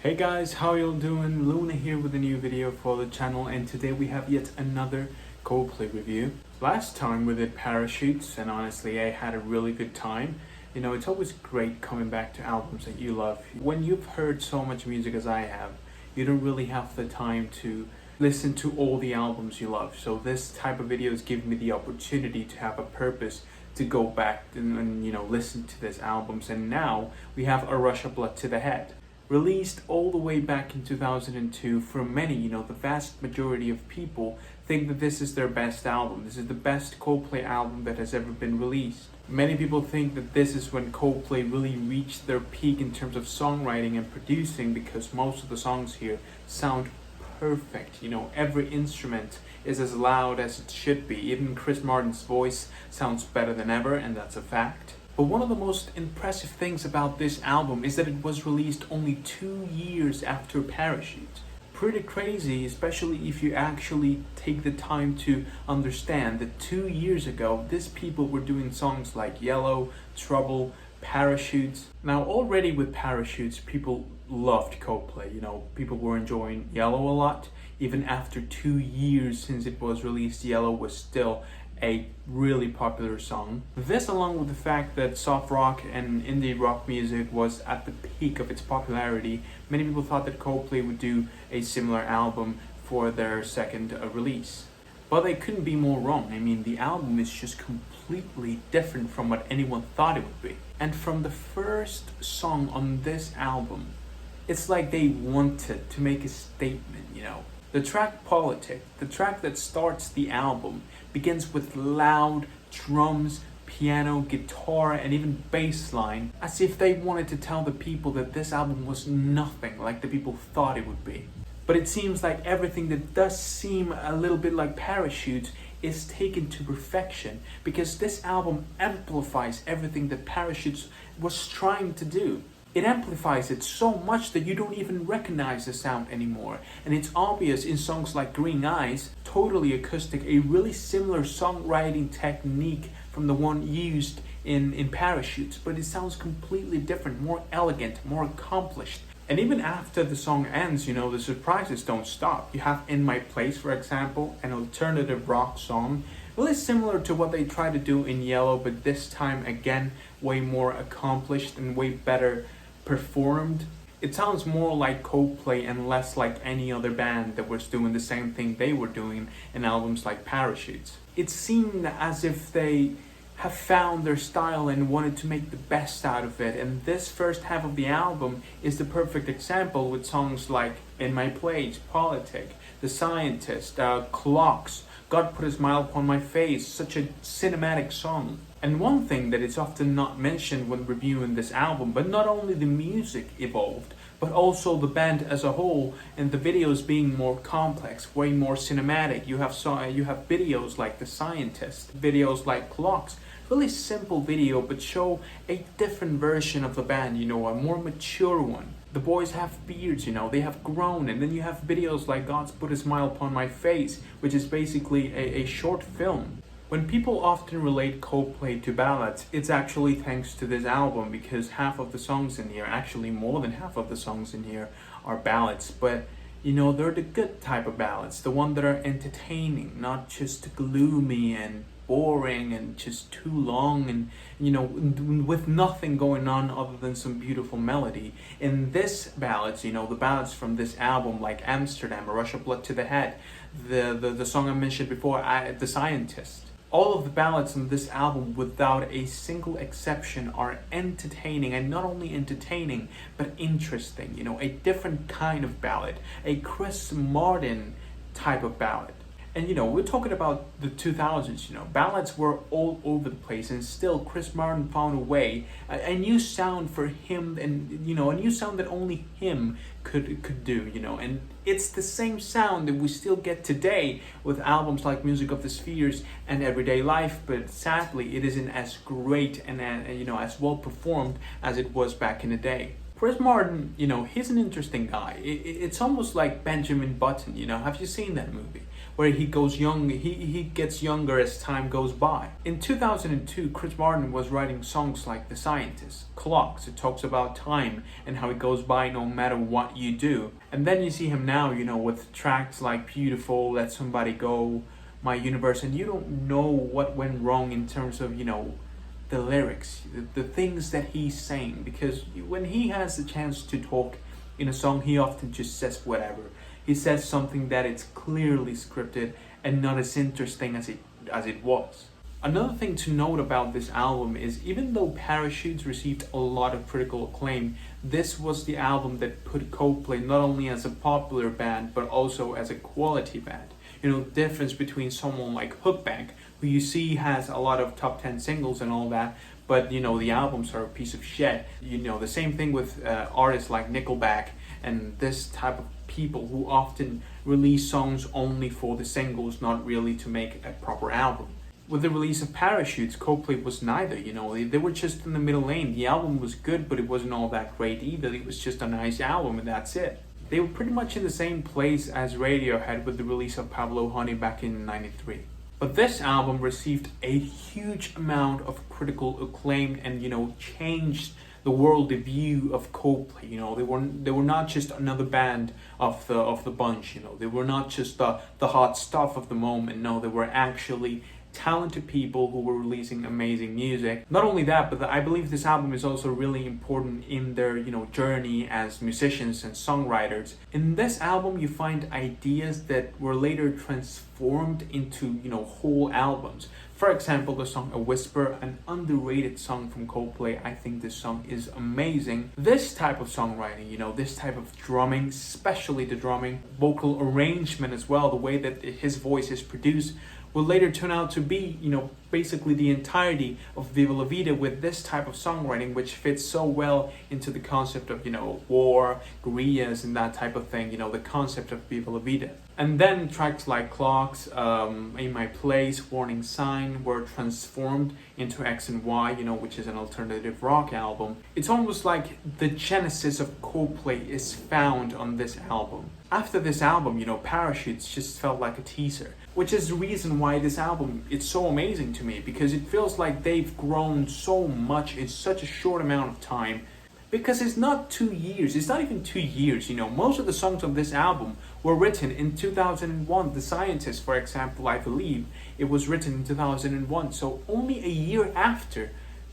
Hey guys, how y'all doing? Luna here with a new video for the channel, and today we have yet another Coldplay review. Last time we did Parachutes, and honestly I had a really good time. You know, it's always great coming back to albums that you love. When you've heard so much music as I have, you don't really have the time to listen to all the albums you love. So this type of videos give me the opportunity to have a purpose to go back and listen to these albums. And now we have A Rush of Blood to the Head, released all the way back in 2002. For many, the vast majority of people think that this is their best album. This is the best Coldplay album that has ever been released. Many people think that this is when Coldplay really reached their peak in terms of songwriting and producing, because most of the songs here sound perfect. Every instrument is as loud as it should be. Even Chris Martin's voice sounds better than ever, and that's a fact. But one of the most impressive things about this album is that it was released only 2 years after Parachute. Pretty crazy, especially if you actually take the time to understand that 2 years ago, these people were doing songs like Yellow, Trouble, Parachutes. Now already with Parachutes, people loved Coldplay. People were enjoying Yellow a lot. Even after 2 years since it was released, Yellow was still a really popular song. This, along with the fact that soft rock and indie rock music was at the peak of its popularity, many people thought that Coldplay would do a similar album for their second release. But they couldn't be more wrong. I mean, the album is just completely different from what anyone thought it would be. And from the first song on this album, it's like they wanted to make a statement. The track Politic, the track that starts the album, begins with loud drums, piano, guitar, and even bass line, as if they wanted to tell the people that this album was nothing like the people thought it would be. But it seems like everything that does seem a little bit like Parachute is taken to perfection, because this album amplifies everything that Parachutes was trying to do. It amplifies it so much that you don't even recognize the sound anymore. And it's obvious in songs like Green Eyes, totally acoustic, a really similar songwriting technique from the one used in Parachutes, but it sounds completely different, more elegant, more accomplished. And even after the song ends, the surprises don't stop. You have In My Place, for example, an alternative rock song, really similar to what they tried to do in Yellow, but this time again way more accomplished and way better performed. It sounds more like Coldplay and less like any other band that was doing the same thing they were doing in albums like Parachutes. It seemed as if they have found their style and wanted to make the best out of it, and this first half of the album is the perfect example, with songs like In My Place, Politic, The Scientist, Clocks, God Put a Smile Upon My Face, such a cinematic song. And one thing that is often not mentioned when reviewing this album, but not only the music evolved, but also the band as a whole, and the videos being more complex, way more cinematic. You have videos like The Scientist, videos like Clocks, really simple video, but show a different version of the band, a more mature one. The boys have beards, they have grown. And then you have videos like God's Put a Smile Upon My Face, which is basically a short film. When people often relate Coldplay to ballads, it's actually thanks to this album, because half of the songs in here, actually more than half of the songs in here, are ballads. But they're the good type of ballads, the ones that are entertaining, not just gloomy and boring and just too long and with nothing going on other than some beautiful melody. In this ballads, the ballads from this album, like Amsterdam, A Rush of Blood to the Head, the song I mentioned before, The Scientist, all of the ballads on this album, without a single exception, are entertaining, and not only entertaining but interesting. A different kind of ballad, a Chris Martin type of ballad. And we're talking about the 2000s, ballads were all over the place, and still Chris Martin found a way, a new sound for him, and a new sound that only him could do, and it's the same sound that we still get today with albums like Music of the Spheres and Everyday Life, but sadly it isn't as great and as well performed as it was back in the day. Chris Martin, he's an interesting guy. It's almost like Benjamin Button, have you seen that movie? Where he goes young, he gets younger as time goes by. In 2002, Chris Martin was writing songs like The Scientist, Clocks. It talks about time and how it goes by no matter what you do. And then you see him now, with tracks like Beautiful, Let Somebody Go, My Universe, and you don't know what went wrong in terms of, the lyrics, the things that he's saying, because when he has the chance to talk in a song, he often just says whatever. He says something that it's clearly scripted and not as interesting as it was. Another thing to note about this album is even though Parachutes received a lot of critical acclaim, this was the album that put Coldplay not only as a popular band but also as a quality band. The difference between someone like Hookbank, who you see has a lot of top 10 singles and all that, but the albums are a piece of shit. The same thing with artists like Nickelback and this type of people who often release songs only for the singles, not really to make a proper album. With the release of Parachutes, Coldplay was neither, they were just in the middle lane. The album was good, but it wasn't all that great either. It was just a nice album and that's it. They were pretty much in the same place as Radiohead with the release of Pablo Honey back in '93. But this album received a huge amount of critical acclaim and, changed the world view of Coldplay. They were not just another band of the bunch. They were not just the hot stuff of the moment. No, they were actually talented people who were releasing amazing music. Not only that, but I believe this album is also really important in their journey as musicians and songwriters. In this album you find ideas that were later transformed into whole albums. For example, the song A Whisper, an underrated song from Coldplay. I think this song is amazing. This type of songwriting, this type of drumming, especially the drumming, vocal arrangement as well, the way that his voice is produced, will later turn out to be, basically the entirety of Viva La Vida with this type of songwriting, which fits so well into the concept of, war, guerrillas, and that type of thing, the concept of Viva La Vida. And then tracks like Clocks, In My Place, Warning Sign were transformed into X and Y, which is an alternative rock album. It's almost like the genesis of Coldplay is found on this album. After this album, Parachutes just felt like a teaser, which is the reason why this album, it's so amazing to me, because it feels like they've grown so much in such a short amount of time. Because it's not 2 years, it's not even 2 years, most of the songs on this album were written in 2001. The Scientist, for example, I believe it was written in 2001, so only a year after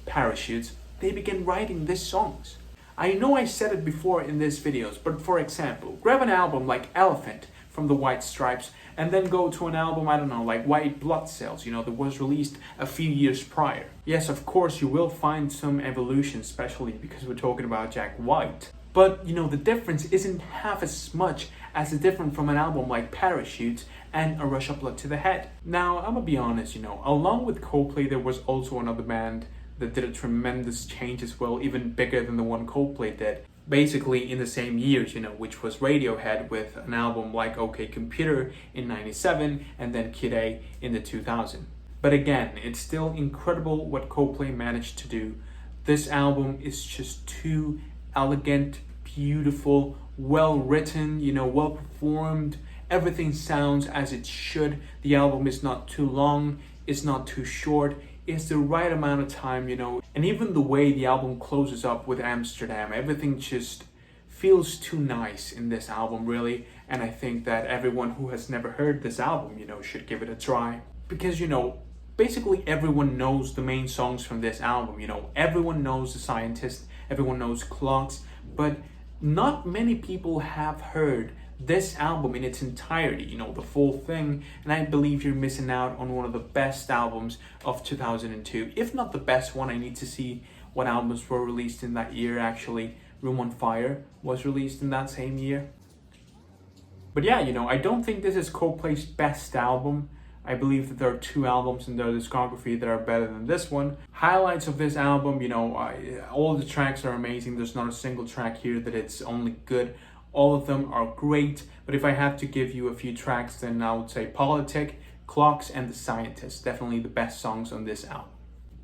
Parachutes, they began writing these songs. I know I said it before in these videos, but for example, grab an album like Elephant from the White Stripes and then go to an album, I don't know, like White Blood Cells, that was released a few years prior. Yes, of course, you will find some evolution, especially because we're talking about Jack White. But, the difference isn't half as much as the difference from an album like Parachutes and A Rush of Blood to the Head. Now, I'm gonna be honest, along with Coldplay, there was also another band that did a tremendous change as well, even bigger than the one Coldplay did. Basically in the same years, which was Radiohead with an album like OK Computer in '97 and then Kid A in the 2000. But again, it's still incredible what Coldplay managed to do. This album is just too elegant, beautiful, well written, well performed. Everything sounds as it should. The album is not too long, it's not too short. It's the right amount of time, and even the way the album closes up with Amsterdam, everything just feels too nice in this album, really. And I think that everyone who has never heard this album, should give it a try. Because, basically everyone knows the main songs from this album, everyone knows The Scientist, everyone knows Clocks, but not many people have heard this album in its entirety, the full thing, and I believe you're missing out on one of the best albums of 2002, if not the best one. I need to see what albums were released in that year. Actually, Room on Fire was released in that same year. But yeah, I don't think this is Coldplay's best album. I believe that there are 2 albums in their discography that are better than this one. Highlights of this album, all the tracks are amazing. There's not a single track here that it's only good. All of them are great, but if I have to give you a few tracks, then I would say Politic, Clocks, and The Scientist. Definitely the best songs on this album.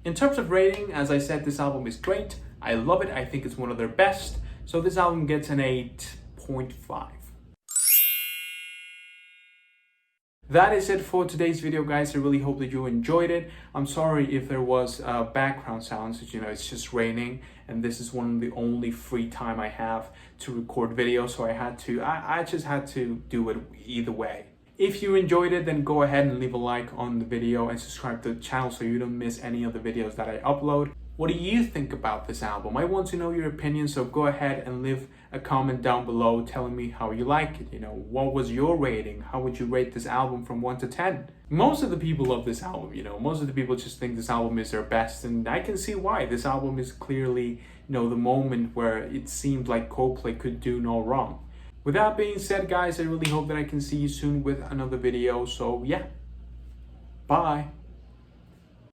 In terms of rating, as I said, this album is great. I love it. I think it's one of their best. So this album gets an 8.5. That is it for today's video, guys. I really hope that you enjoyed it. I'm sorry if there was background sounds. It's just raining, and this is one of the only free time I have to record videos, so I just had to do it either way. If you enjoyed it, then go ahead and leave a like on the video and subscribe to the channel so you don't miss any of the videos that I upload. What do you think about this album? I want to know your opinion, so go ahead and leave a comment down below telling me how you like it. What was your rating? How would you rate this album from 1 to 10? Most of the people love this album, most of the people just think this album is their best, and I can see why. This album is clearly, the moment where it seemed like Coldplay could do no wrong. With that being said, guys, I really hope that I can see you soon with another video, so yeah, bye.